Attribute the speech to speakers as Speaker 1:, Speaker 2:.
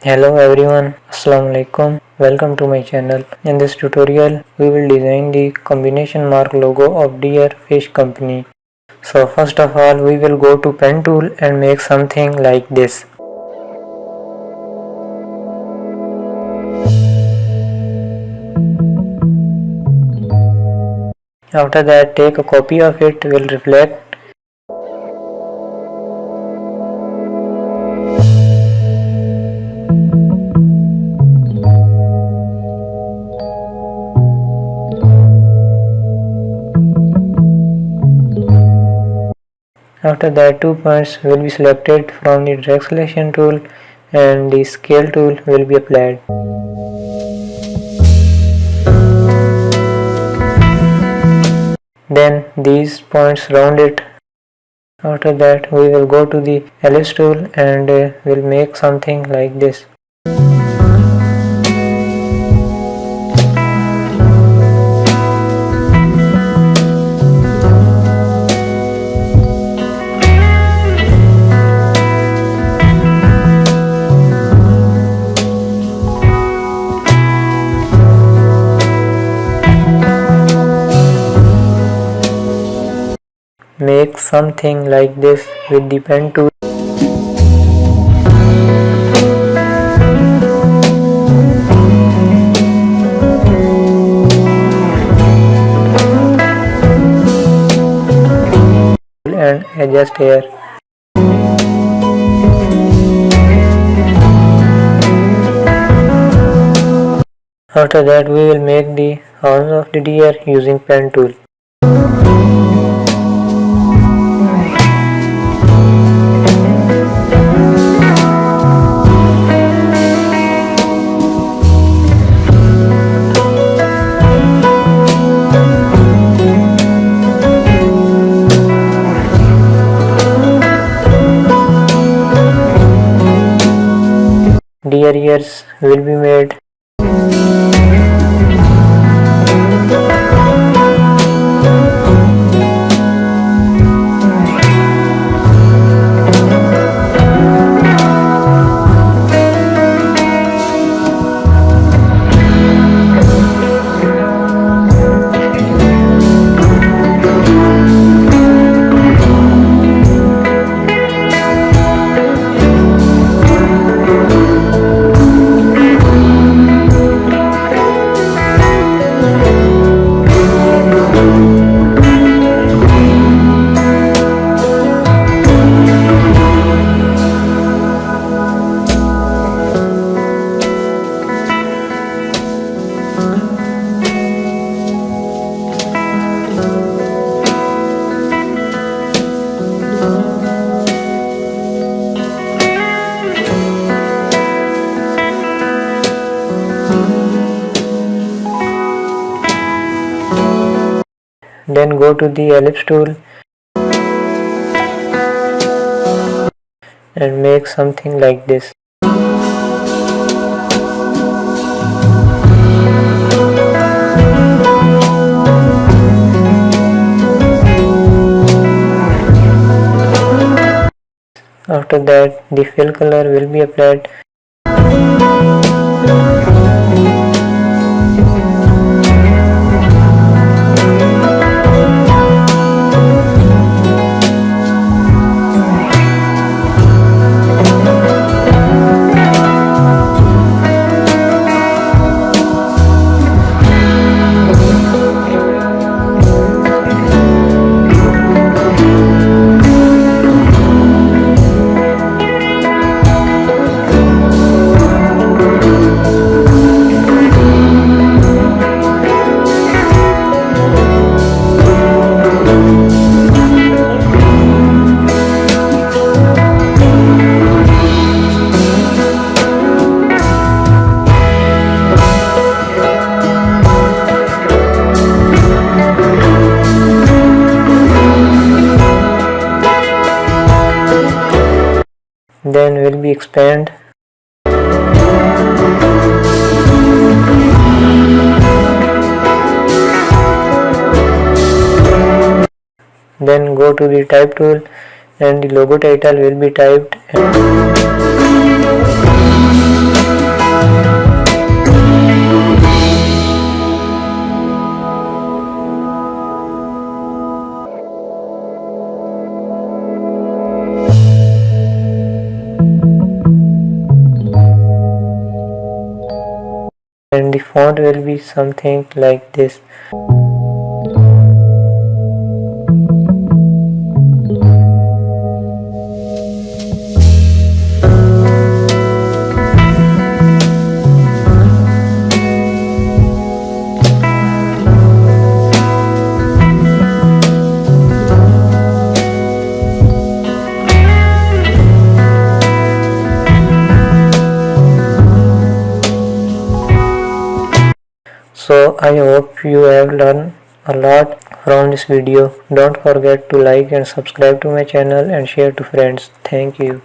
Speaker 1: Hello everyone, Assalamu alaikum. Welcome to my channel. In this tutorial, we will design the combination mark logo of Deer Fish Company. So first of all, we will go to pen tool and make something like this. After that, take a copy of it, will reflect. After that, 2 points will be selected from the drag selection tool and the scale tool will be applied. Then these points round it. After that, we will go to the ellipse tool and will make something like this. Make something like this with the pen tool. And adjust here. After that, we will make the arms of the deer using pen tool. Deer ears will be made. Then go to the ellipse tool and make something like this. After that, the fill color will be applied. Then will be expand. Then go to the type tool and the logo title will be typed. and the font will be something like this. So I hope you have learned a lot from this video. Don't forget to like and subscribe to my channel and share to friends. Thank you.